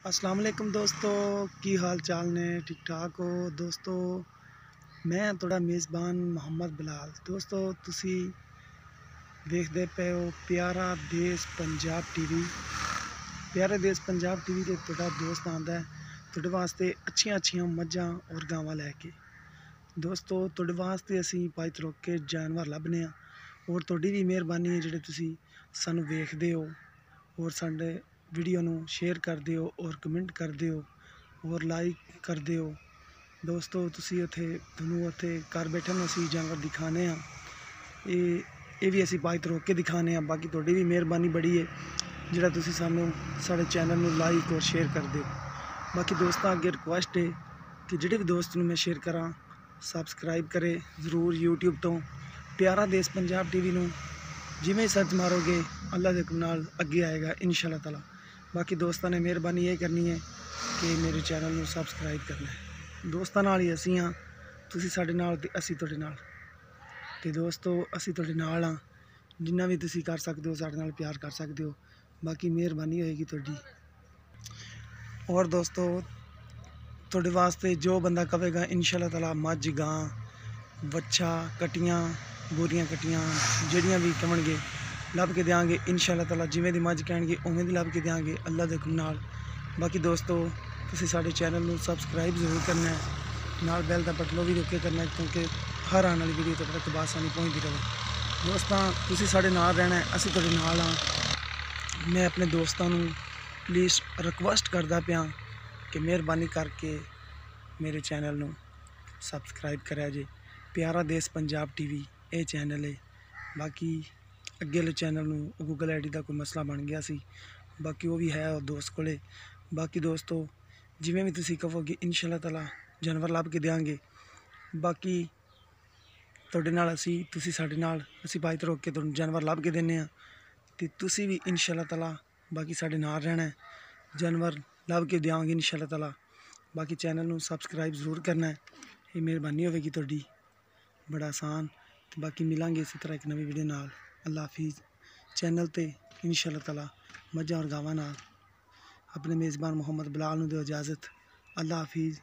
अस्सलाम वालेकुम दोस्तों, की हाल चाल ने? ठीक ठाक हो दोस्तों? मैं थोड़ा मेज़बान मोहम्मद बिलाल। दोस्तों तुसी देखते पे हो प्यारा देश पंजाब टीवी। प्यारे देश पंजाब टीवी के थोड़ा दोस्त आंदा है थोड़े वास्ते अच्छियां मझां और गावां लैके। दोस्तों थोड़े वास्ते असी पाई तरोक के जानवर लभने और थोड़ी भी मेहरबानी है जिहड़े तुसी सानू वेखदे हो और साडे वीडियो नू शेयर करदे हो और कमेंट करदे हो और लाइक करदे हो। दोस्तों तुसी तुहानू उत्थे घर बैठे असी जानवर दिखाने ये भी असी पाई तरोक के दिखाने। बाकी थोड़ी भी मेहरबानी बड़ी है जिहड़ा तुसी सानू साडे चैनल नू लाइक और शेयर करदे हो। बाकी दोस्तों अगे रिक्वेस्ट है कि जिहड़े भी दोस्त नू मैं शेयर करा सबसक्राइब करे जरूर। यूट्यूब तो प्यारा देश पंजाब टीवी नू जिमें सर्च मारोगे अल्लाह दे हुक्म नाल अगे आएगा इंशाअल्लाह ताला। बाकी दोस्तों ने मेहरबानी ये करनी है कि मेरे चैनल में सबसक्राइब करना है। दोस्तों नाल ही असी हाँ, तुसी साडे नाल ते असी तुहाडे नाल। ते दोस्तों असी तुहाडे नाल हाँ, जिन्ना भी तुसी कर सकते हो साडे नाल प्यार कर सकते हो। बाकी मेहरबानी होएगी तुहाडी। और दोस्तों तुहाडे वास्ते जो बंदा कहेगा इंशाअल्लाह ताला मझ गां वच्छा कटियां बोरियां कटियां जड़ियां भी कवणगे लभ के देंगे इंशाअल्लाह ताला। जिमें दी मझ कहणगे उवें दी लभ के देंगे अल्लाह दे हुक्म नाल। बाकी दोस्तों तुसी साडे चैनल नू सबसक्राइब जरूर करना है, नाल बैल दा बटन भी रोके करना है क्योंकि हर आने वाली वीडियो तक बासानी पहुँचती रहे। दोस्तों तुसी साडे नाल रहना है, असी तुहाडे नाल हाँ। मैं अपने दोस्तों नू प्लीज़ रिक्वेस्ट करदा पिया कि मेहरबानी करके मेरे चैनल नू सबसक्राइब करा जे। प्यारा देश पंजाब टीवी ये चैनल है। बाकी अगे वाले चैनल नू गूगल आई डी का कोई मसला बन गया सी, बाकी वो भी है दोस्त कोले। बाकी दोस्तों जिमें भी तुसी कहोगे इंशाअल्लाह ताला जानवर लभ के देंगे। बाकी तुहाडे नाल असी तुसी साडे नाल असी पाई तरोक के तुहानू जानवर लभ के देने ते तुसी भी इंशाअल्लाह ताला बाकी साडे नाल रहना है, जानवर लभ के देंगे इंशाअल्लाह ताला। बाकी चैनल नू सबसक्राइब जरूर करना है, ये मेहरबानी होगी तुहाडी, बड़ा आसान। बाकी मिलांगे इसी तरह एक नवी वीडियो नाल। अल्लाह हाफिज़। चैनल ते इंशाअल्लाह ताला मझां और गावां नाल अपने मेज़बान मोहम्मद बिलाल नू दो इजाज़त। अल्लाह हाफिज़।